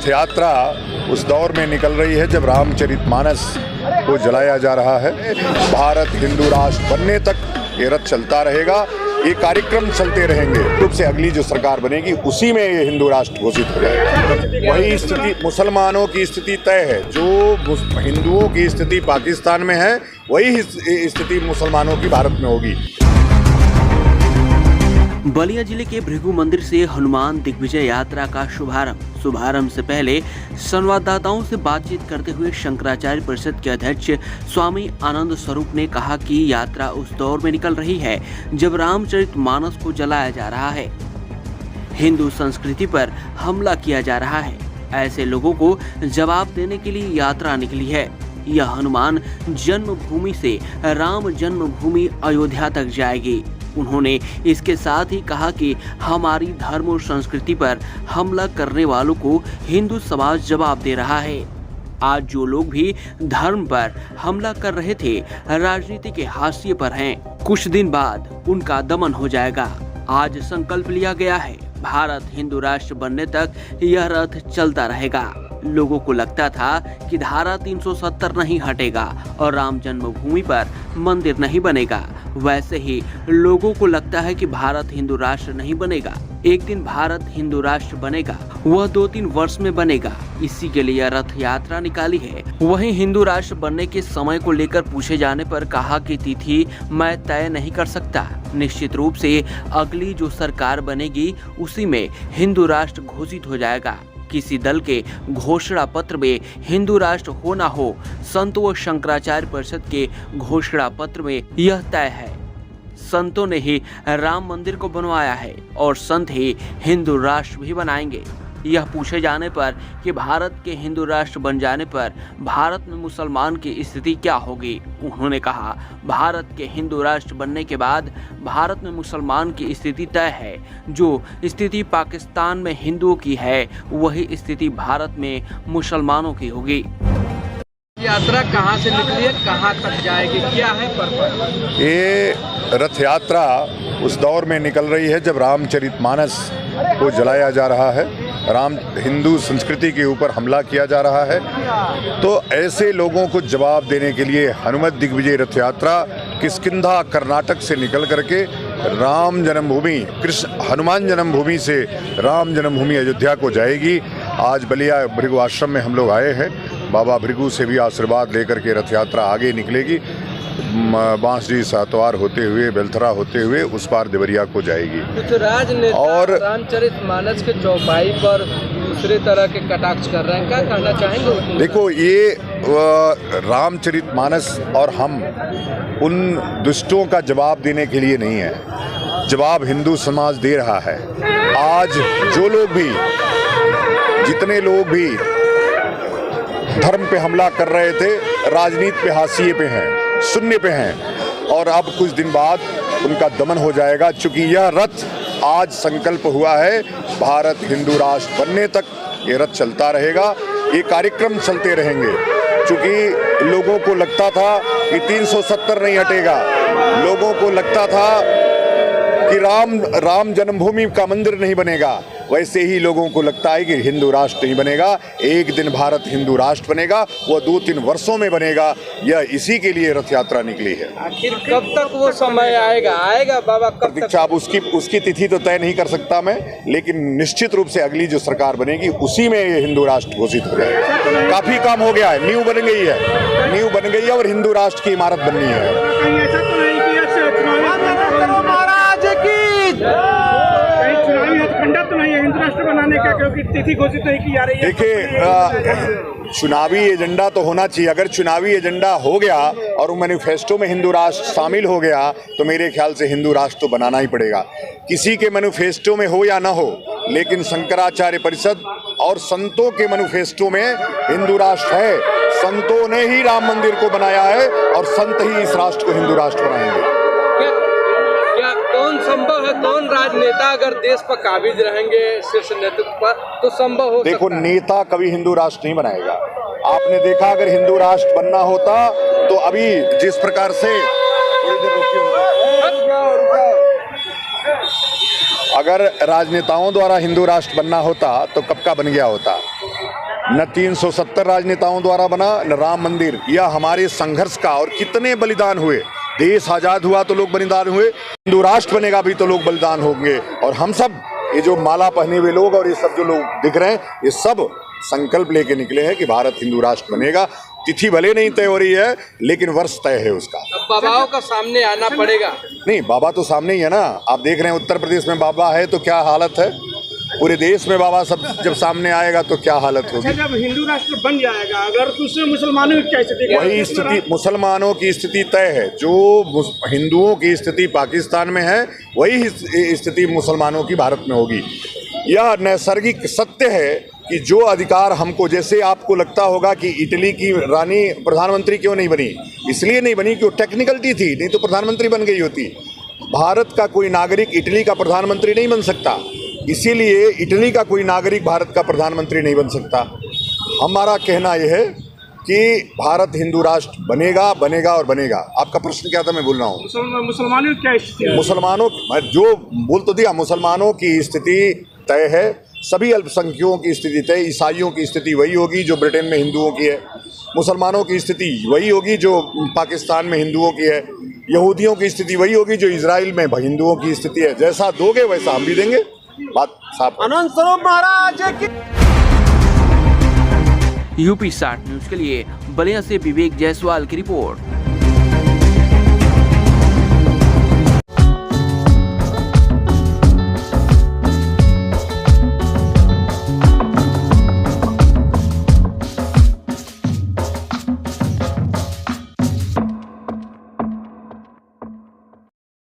रथ यात्रा उस दौर में निकल रही है जब रामचरितमानस को जलाया जा रहा है। भारत हिंदू राष्ट्र बनने तक ये रथ चलता रहेगा, ये कार्यक्रम चलते रहेंगे। रूप से अगली जो सरकार बनेगी उसी में ये हिंदू राष्ट्र घोषित हो जाएगा। वही स्थिति मुसलमानों की स्थिति तय है, जो हिंदुओं की स्थिति पाकिस्तान में है वही स्थिति मुसलमानों की भारत में होगी। बलिया जिले के भृगु मंदिर से हनुमान दिग्विजय यात्रा का शुभारंभ से पहले संवाददाताओं से बातचीत करते हुए शंकराचार्य परिषद के अध्यक्ष स्वामी आनंद स्वरूप ने कहा कि यात्रा उस दौर में निकल रही है जब रामचरितमानस को जलाया जा रहा है, हिंदू संस्कृति पर हमला किया जा रहा है। ऐसे लोगों को जवाब देने के लिए यात्रा निकली है। यह हनुमान जन्मभूमि से राम जन्मभूमि अयोध्या तक जाएगी। उन्होंने इसके साथ ही कहा कि हमारी धर्म और संस्कृति पर हमला करने वालों को हिंदू समाज जवाब दे रहा है। आज जो लोग भी धर्म पर हमला कर रहे थे राजनीति के हाशिए पर हैं, कुछ दिन बाद उनका दमन हो जाएगा। आज संकल्प लिया गया है, भारत हिंदू राष्ट्र बनने तक यह रथ चलता रहेगा। लोगों को लगता था कि धारा 370 नहीं हटेगा और राम जन्मभूमि पर मंदिर नहीं बनेगा, वैसे ही लोगों को लगता है कि भारत हिंदू राष्ट्र नहीं बनेगा। एक दिन भारत हिंदू राष्ट्र बनेगा, वह 2-3 वर्ष में बनेगा। इसी के लिए रथ यात्रा निकाली है। वहीं हिंदू राष्ट्र बनने के समय को लेकर पूछे जाने पर कहा कि तिथि मैं तय नहीं कर सकता। निश्चित रूप से अगली जो सरकार बनेगी उसी में हिंदू राष्ट्र घोषित हो जाएगा। किसी दल के घोषणा पत्र में हिंदू राष्ट्र हो ना हो, संतों व शंकराचार्य परिषद के घोषणा पत्र में यह तय है। संतों ने ही राम मंदिर को बनवाया है और संत ही हिंदू राष्ट्र भी बनाएंगे। यह पूछे जाने पर कि भारत के हिंदू राष्ट्र बन जाने पर भारत में मुसलमान की स्थिति क्या होगी, उन्होंने कहा भारत के हिंदू राष्ट्र बनने के बाद भारत में मुसलमान की स्थिति तय है। जो स्थिति पाकिस्तान में हिंदुओं की है वही स्थिति भारत में मुसलमानों की होगी। यात्रा कहाँ से निकली है, कहाँ तक जाएगी, क्या है पर्पस? ये रथ यात्रा उस दौर में निकल रही है जब रामचरितमानस को जलाया जा रहा है, हिंदू संस्कृति के ऊपर हमला किया जा रहा है। तो ऐसे लोगों को जवाब देने के लिए हनुमत दिग्विजय रथ यात्रा किष्किंधा कर्नाटक से निकल करके राम जन्मभूमि हनुमान जन्मभूमि से राम जन्मभूमि अयोध्या को जाएगी। आज बलिया भृगु आश्रम में हम लोग आए हैं, बाबा भृगु से भी आशीर्वाद लेकर के रथ यात्रा आगे निकलेगी। बांसडी सातवार होते हुए बेलथरा होते हुए उस पार देवरिया को जाएगी। कुछ राजनेता और रामचरितमानस के चौपाई पर दूसरे तरह के कटाक्ष कर रहे हैं, क्या कहना चाहेंगे? देखो, ये रामचरितमानस और हम उन दुष्टों का जवाब देने के लिए नहीं है, जवाब हिंदू समाज दे रहा है। आज जो लोग भी जितने लोग भी धर्म पे हमला कर रहे थे राजनीति पे हाशिए पे हैं, शून्य पे हैं, और अब कुछ दिन बाद उनका दमन हो जाएगा। चूंकि यह रथ आज संकल्प हुआ है, भारत हिंदू राष्ट्र बनने तक ये रथ चलता रहेगा, ये कार्यक्रम चलते रहेंगे। चूंकि लोगों को लगता था कि 370 नहीं हटेगा, लोगों को लगता था कि राम जन्मभूमि का मंदिर नहीं बनेगा, वैसे ही लोगों को लगता है कि हिंदू राष्ट्र नहीं बनेगा। एक दिन भारत हिंदू राष्ट्र बनेगा, वह 2-3 वर्षों में बनेगा। यह इसी के लिए रथ यात्रा निकली है। आखिर कब तक वो समय आएगा बाबा? प्रतीक्षा अब उसकी तिथि तो तय नहीं कर सकता मैं, लेकिन निश्चित रूप से अगली जो सरकार बनेगी उसी में ये हिंदू राष्ट्र घोषित हो जाएगा। काफी काम हो गया है, नींव बन गई है और हिंदू राष्ट्र की इमारत बननी है। बनाने का क्योंकि तिथि घोषित नहीं की जा रही है। देखिए, चुनावी एजेंडा तो होना चाहिए। अगर चुनावी एजेंडा हो गया और मैनिफेस्टो में हिंदू राष्ट्र शामिल हो गया तो मेरे ख्याल से हिंदू राष्ट्र तो बनाना ही पड़ेगा। किसी के मैनिफेस्टो में हो या ना हो, लेकिन शंकराचार्य परिषद और संतों के मैनिफेस्टो में हिंदू राष्ट्र है। संतों ने ही राम मंदिर को बनाया है और संत ही इस राष्ट्र को हिंदू राष्ट्र बनाएंगे। कौन संभव है, कौन राजनेता अगर देश पर काबिज रहेंगे शीर्ष नेतृत्व पर तो संभव हो? देखो, नेता कभी हिंदू राष्ट्र नहीं बनाएगा। आपने देखा, अगर हिंदू राष्ट्र बनना होता तो अभी जिस प्रकार से अगर राजनेताओं द्वारा हिंदू राष्ट्र बनना होता तो कब का बन गया होता। न 370 राजनेताओं द्वारा बना, न राम मंदिर। यह हमारे संघर्ष का, और कितने बलिदान हुए। देश आजाद हुआ तो लोग बलिदान हुए, हिंदू राष्ट्र बनेगा भी तो लोग बलिदान होंगे। और हम सब, ये जो माला पहने हुए लोग और ये सब जो लोग दिख रहे हैं, ये सब संकल्प लेके निकले हैं कि भारत हिंदू राष्ट्र बनेगा। तिथि भले नहीं तय हो रही है, लेकिन वर्ष तय है उसका। अब बाबाओं का सामने आना पड़ेगा। नहीं, बाबा तो सामने ही है ना। आप देख रहे हैं उत्तर प्रदेश में बाबा है तो क्या हालत है, पूरे देश में बाबा सब जब सामने आएगा तो क्या हालत होगी। जब हिंदू राष्ट्र बन जाएगा अगर, तो उसमें मुसलमानों की क्या स्थिति? वही स्थिति, मुसलमानों की स्थिति तय है। जो हिंदुओं की स्थिति पाकिस्तान में है, वही स्थिति मुसलमानों की भारत में होगी। यह नैसर्गिक सत्य है कि जो अधिकार हमको, जैसे आपको लगता होगा कि इटली की रानी प्रधानमंत्री क्यों नहीं बनी, इसलिए नहीं बनी कि वो टेक्निकलिटी थी, नहीं तो प्रधानमंत्री बन गई होती। भारत का कोई नागरिक इटली का प्रधानमंत्री नहीं बन सकता, इसीलिए इटली का कोई नागरिक भारत का प्रधानमंत्री नहीं बन सकता। हमारा कहना यह है कि भारत हिंदू राष्ट्र बनेगा, बनेगा और बनेगा। आपका प्रश्न क्या था, मैं बोल रहा हूँ। मुसलमानों की क्या स्थिति है? मुसलमानों, जो बोल तो दिया, मुसलमानों की स्थिति तय है, सभी अल्पसंख्यकों की स्थिति तय। ईसाइयों की स्थिति वही होगी जो ब्रिटेन में हिंदुओं की है, मुसलमानों की स्थिति वही होगी जो पाकिस्तान में हिंदुओं की है, यहूदियों की स्थिति वही होगी जो इजराइल में हिंदुओं की स्थिति है। जैसा दोगे वैसा हम भी देंगे। बात साफ। आनंद स्वरूप महाराज की। यूपी 60 न्यूज के लिए बलिया से विवेक जायसवाल की रिपोर्ट।